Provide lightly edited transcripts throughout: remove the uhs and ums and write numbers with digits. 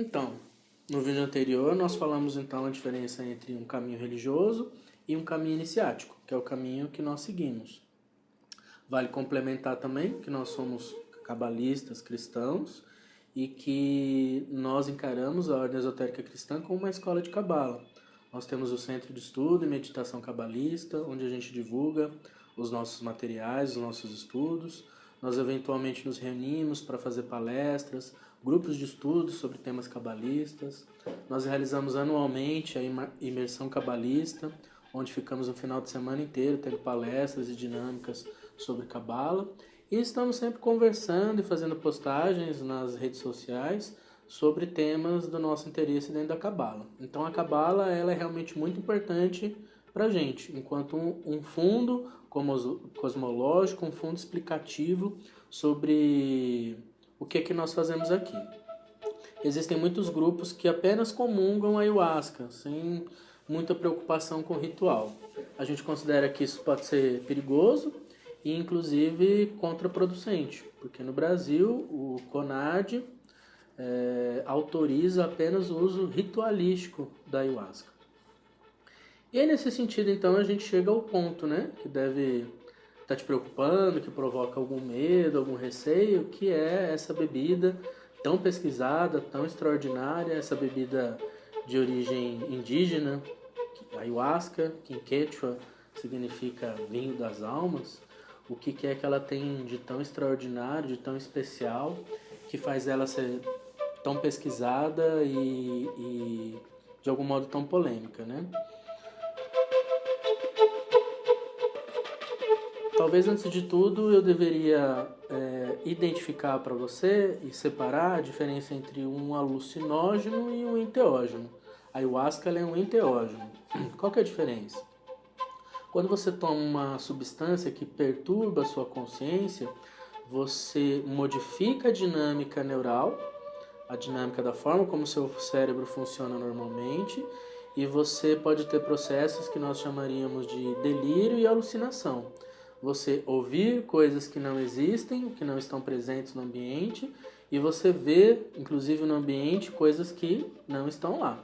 Então, no vídeo anterior nós falamos então a diferença entre um caminho religioso e um caminho iniciático, que é o caminho que nós seguimos. Vale complementar também que nós somos cabalistas cristãos e que nós encaramos a Ordem Esotérica Cristã como uma escola de cabala. Nós temos o Centro de Estudo e Meditação Cabalista, onde a gente divulga os nossos materiais, os nossos estudos. Nós eventualmente nos reunimos para fazer palestras, grupos de estudos sobre temas cabalistas. Nós realizamos anualmente a imersão cabalista, onde ficamos um final de semana inteiro tendo palestras e dinâmicas sobre cabala. E estamos sempre conversando e fazendo postagens nas redes sociais sobre temas do nosso interesse dentro da cabala. Então a cabala ela é realmente muito importante para a gente, enquanto um fundo cosmológico, um fundo explicativo sobre o que é que nós fazemos aqui. Existem muitos grupos que apenas comungam a ayahuasca, sem muita preocupação com o ritual. A gente considera que isso pode ser perigoso e inclusive contraproducente, porque no Brasil o CONAD autoriza apenas o uso ritualístico da ayahuasca. E aí, nesse sentido, então, a gente chega ao ponto, né, que deve estar te preocupando, que provoca algum medo, algum receio, que é essa bebida tão pesquisada, tão extraordinária, essa bebida de origem indígena, a ayahuasca, que em Quechua significa vinho das almas. O que é que ela tem de tão extraordinário, de tão especial, que faz ela ser tão pesquisada e de algum modo tão polêmica, né? Talvez antes de tudo eu deveria identificar para você e separar a diferença entre um alucinógeno e um enteógeno. A ayahuasca ela é um enteógeno. Qual que é a diferença? Quando você toma uma substância que perturba a sua consciência, você modifica a dinâmica neural, a dinâmica da forma como o seu cérebro funciona normalmente, e você pode ter processos que nós chamaríamos de delírio e alucinação. Você ouvir coisas que não existem, que não estão presentes no ambiente, e você ver, inclusive no ambiente, coisas que não estão lá.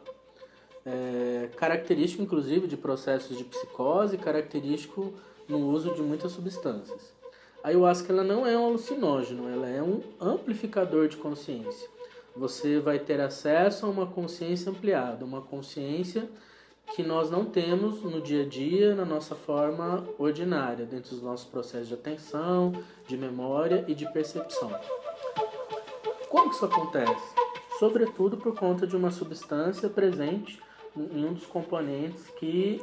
Característico, inclusive, de processos de psicose, característico no uso de muitas substâncias. A ayahuasca ela não é um alucinógeno, ela é um amplificador de consciência. Você vai ter acesso a uma consciência ampliada, uma consciência que nós não temos no dia a dia, na nossa forma ordinária, dentro dos nossos processos de atenção, de memória e de percepção. Como que isso acontece? Sobretudo por conta de uma substância presente em um dos componentes que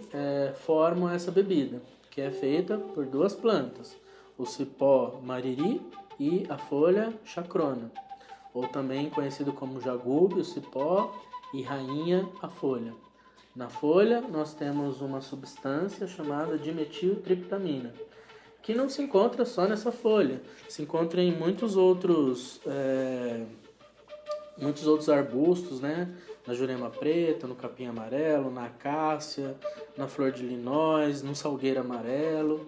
formam essa bebida, que é feita por duas plantas, o cipó mariri e a folha chacrona, ou também conhecido como jagube, o cipó, e rainha, a folha. Na folha, nós temos uma substância chamada dimetiltriptamina, que não se encontra só nessa folha, se encontra em muitos outros arbustos, né? Na jurema preta, no capim amarelo, na acácia, na flor de linóis, no salgueiro amarelo.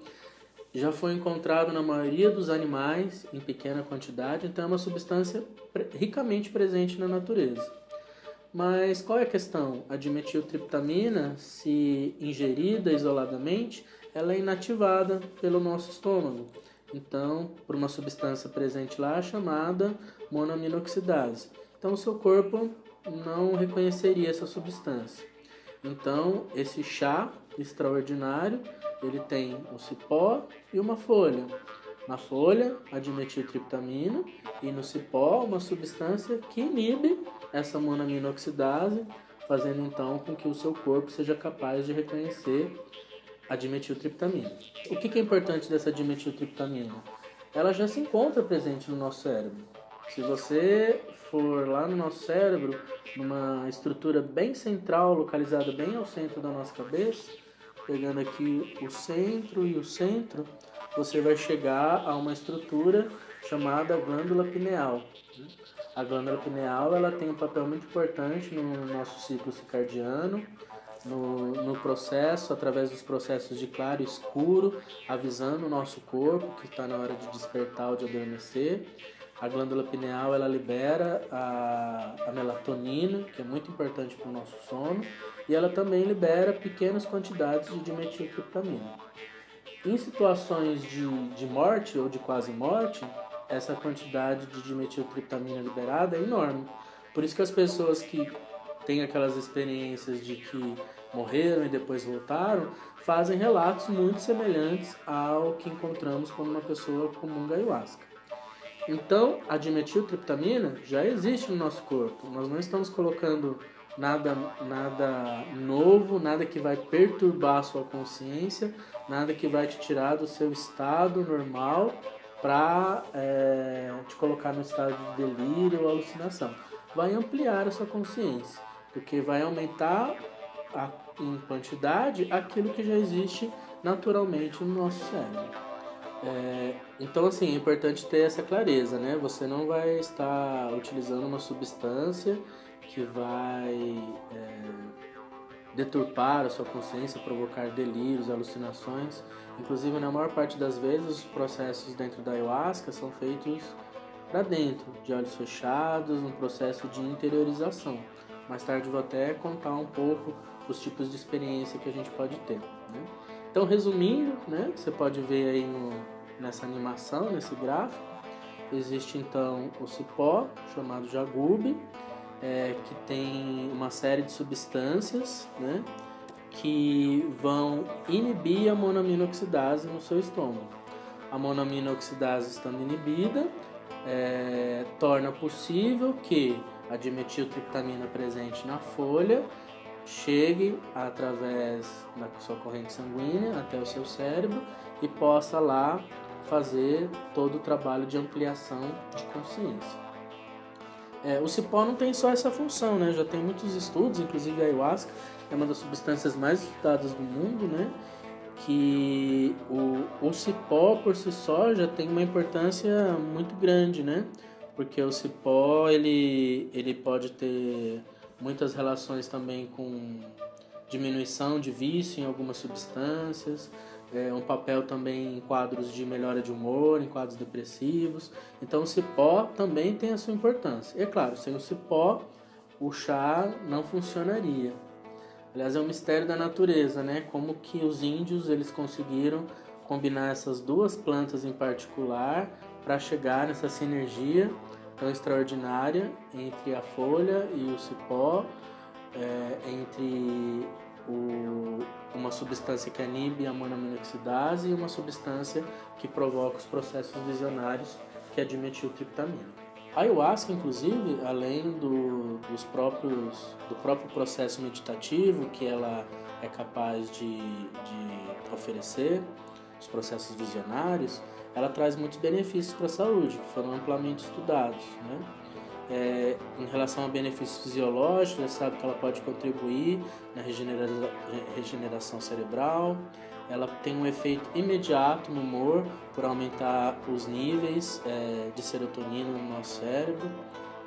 Já foi encontrado na maioria dos animais em pequena quantidade, então é uma substância ricamente presente na natureza. Mas qual é a questão? A dimetiltriptamina, se ingerida isoladamente, ela é inativada pelo nosso estômago. Então, por uma substância presente lá chamada monoaminoxidase. Então, o seu corpo não reconheceria essa substância. Então, esse chá extraordinário, ele tem um cipó e uma folha. Na folha, a dimetiltriptamina, e no cipó, uma substância que inibe essa monoaminoxidase, fazendo então com que o seu corpo seja capaz de reconhecer a dimetiltriptamina. O que é importante dessa dimetiltriptamina? Ela já se encontra presente no nosso cérebro. Se você for lá no nosso cérebro, numa estrutura bem central, localizada bem ao centro da nossa cabeça, pegando aqui o centro e o centro, você vai chegar a uma estrutura chamada glândula pineal. A glândula pineal ela tem um papel muito importante no nosso ciclo circadiano, no processo, através dos processos de claro e escuro, avisando o nosso corpo que está na hora de despertar ou de adormecer. A glândula pineal ela libera a melatonina, que é muito importante para o nosso sono, e ela também libera pequenas quantidades de dimetiltriptamina. Em situações de morte ou de quase morte, essa quantidade de dimetiltriptamina liberada é enorme. Por isso que as pessoas que têm aquelas experiências de que morreram e depois voltaram, fazem relatos muito semelhantes ao que encontramos quando uma pessoa comunga ayahuasca. Então, a dimetiltriptamina já existe no nosso corpo. Nós não estamos colocando nada novo, nada que vai perturbar a sua consciência, nada que vai te tirar do seu estado normal para te colocar no estado de delírio ou alucinação. Vai ampliar a sua consciência, porque vai aumentar em quantidade aquilo que já existe naturalmente no nosso cérebro. Então, assim, é importante ter essa clareza, né? Você não vai estar utilizando uma substância que vai deturpar a sua consciência, provocar delírios, alucinações. Inclusive, na maior parte das vezes, os processos dentro da ayahuasca são feitos para dentro, de olhos fechados, um processo de interiorização. Mais tarde vou até contar um pouco os tipos de experiência que a gente pode ter, né? Então, resumindo, né, você pode ver aí nessa animação, nesse gráfico, existe então o cipó, chamado jagube, que tem uma série de substâncias, né, que vão inibir a monoaminoxidase no seu estômago. A monoaminoxidase estando inibida, torna possível que a dimetiltriptamina presente na folha chegue através da sua corrente sanguínea até o seu cérebro e possa lá fazer todo o trabalho de ampliação de consciência. O cipó não tem só essa função, né? Já tem muitos estudos, inclusive a ayahuasca é uma das substâncias mais estudadas do mundo, né? Que o cipó por si só já tem uma importância muito grande, né? Porque o cipó ele pode ter muitas relações também com diminuição de vício em algumas substâncias, um papel também em quadros de melhora de humor, em quadros depressivos. Então o cipó também tem a sua importância. E é claro, sem o cipó o chá não funcionaria. Aliás, é um mistério da natureza, né? Como que os índios eles conseguiram combinar essas duas plantas em particular para chegar nessa sinergia tão extraordinária entre a folha e o cipó, entre uma substância que inibe a monoaminoxidase e uma substância que provoca os processos visionários, que é a dimetiltriptamina. A ayahuasca, inclusive, além do próprio processo meditativo que ela é capaz de oferecer, os processos visionários, ela traz muitos benefícios para a saúde, que foram amplamente estudados, né? Em relação a benefícios fisiológicos, já sabe que ela pode contribuir na regeneração cerebral, ela tem um efeito imediato no humor por aumentar os níveis de serotonina no nosso cérebro,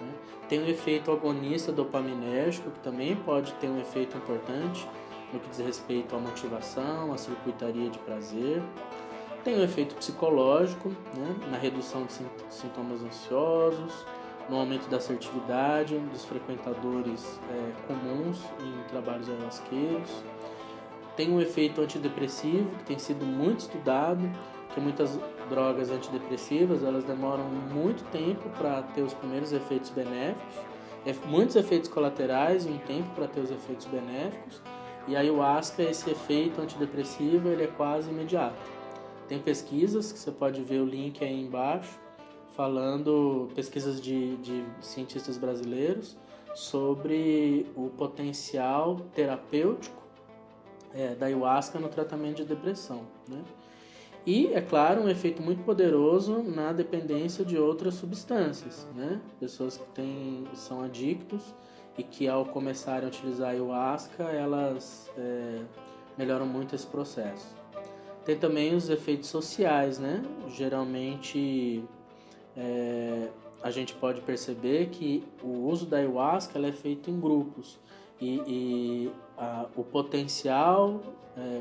né? Tem um efeito agonista dopaminérgico, que também pode ter um efeito importante no que diz respeito à motivação, à circuitaria de prazer. Tem um efeito psicológico, né, na redução de sintomas ansiosos, no aumento da assertividade dos frequentadores comuns em trabalhos ayahuasqueiros. Tem um efeito antidepressivo, que tem sido muito estudado, que muitas drogas antidepressivas elas demoram muito tempo para ter os primeiros efeitos benéficos, muitos efeitos colaterais e um tempo para ter os efeitos benéficos, e a ayahuasca, esse efeito antidepressivo, ele é quase imediato. Tem pesquisas, que você pode ver o link aí embaixo, falando, pesquisas de cientistas brasileiros, sobre o potencial terapêutico da ayahuasca no tratamento de depressão, né? E, é claro, um efeito muito poderoso na dependência de outras substâncias, né? Pessoas que são adictos e que ao começarem a utilizar a ayahuasca, elas melhoram muito esse processo. Tem também os efeitos sociais, né? Geralmente a gente pode perceber que o uso da ayahuasca ela é feito em grupos e o potencial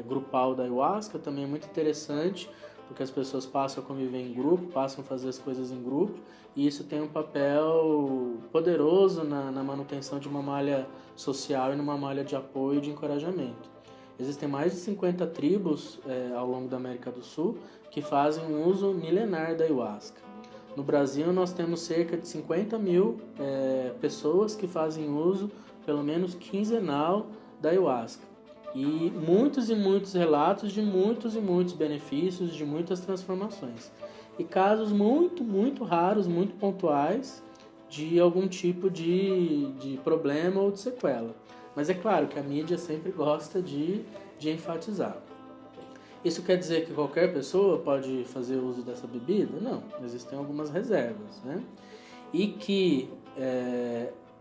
grupal da ayahuasca também é muito interessante porque as pessoas passam a conviver em grupo, passam a fazer as coisas em grupo, e isso tem um papel poderoso na manutenção de uma malha social e numa malha de apoio e de encorajamento. Existem mais de 50 tribos ao longo da América do Sul que fazem um uso milenar da ayahuasca. No Brasil, nós temos cerca de 50 mil pessoas que fazem uso, pelo menos quinzenal, da ayahuasca. E muitos relatos de muitos e muitos benefícios, de muitas transformações. E casos muito raros, muito pontuais, de algum tipo de problema ou de sequela. Mas é claro que a mídia sempre gosta de enfatizar. Isso quer dizer que qualquer pessoa pode fazer uso dessa bebida? Não, existem algumas reservas, né? E que,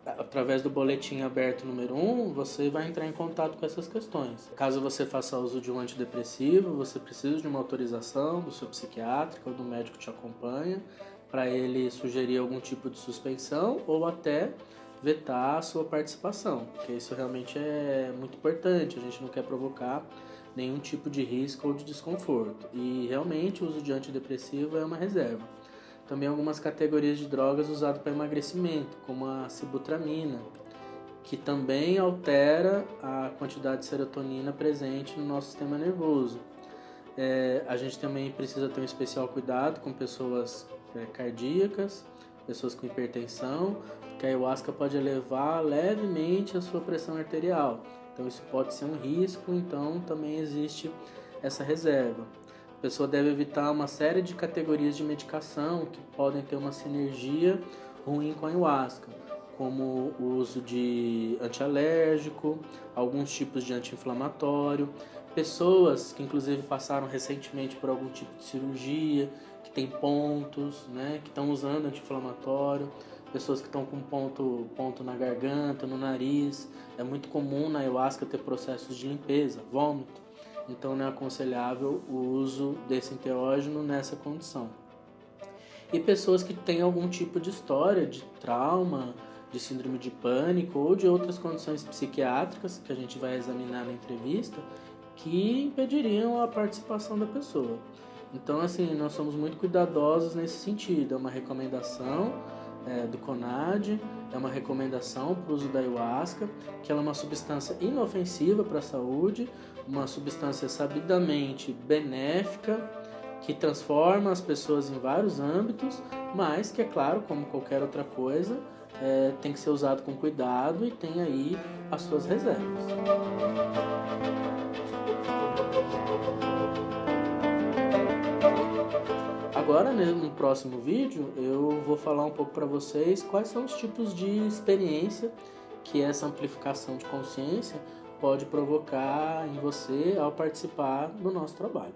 através do boletim aberto número 1, você vai entrar em contato com essas questões. Caso você faça uso de um antidepressivo, você precisa de uma autorização do seu psiquiatra ou do médico que te acompanha, para ele sugerir algum tipo de suspensão ou até vetar a sua participação, porque isso realmente é muito importante, a gente não quer provocar nenhum tipo de risco ou de desconforto. E realmente o uso de antidepressivo é uma reserva. Também algumas categorias de drogas usadas para emagrecimento, como a sibutramina, que também altera a quantidade de serotonina presente no nosso sistema nervoso. A gente também precisa ter um especial cuidado com pessoas cardíacas, pessoas com hipertensão, porque a ayahuasca pode elevar levemente a sua pressão arterial. Então isso pode ser um risco, então também existe essa reserva. A pessoa deve evitar uma série de categorias de medicação que podem ter uma sinergia ruim com a ayahuasca, como o uso de antialérgico, alguns tipos de anti-inflamatório, pessoas que inclusive passaram recentemente por algum tipo de cirurgia, que tem pontos, né, que estão usando anti-inflamatório, pessoas que estão com ponto na garganta, no nariz. É muito comum na ayahuasca ter processos de limpeza, vômito. Então não é aconselhável o uso desse enteógeno nessa condição. E pessoas que têm algum tipo de história de trauma, de síndrome de pânico ou de outras condições psiquiátricas que a gente vai examinar na entrevista, que impediriam a participação da pessoa. Então, assim, nós somos muito cuidadosos nesse sentido. É uma recomendação do CONAD, é uma recomendação para o uso da ayahuasca, que ela é uma substância inofensiva para a saúde, uma substância sabidamente benéfica, que transforma as pessoas em vários âmbitos, mas que, é claro, como qualquer outra coisa, tem que ser usado com cuidado e tem aí as suas reservas. Agora, no próximo vídeo, eu vou falar um pouco para vocês quais são os tipos de experiência que essa amplificação de consciência pode provocar em você ao participar do nosso trabalho.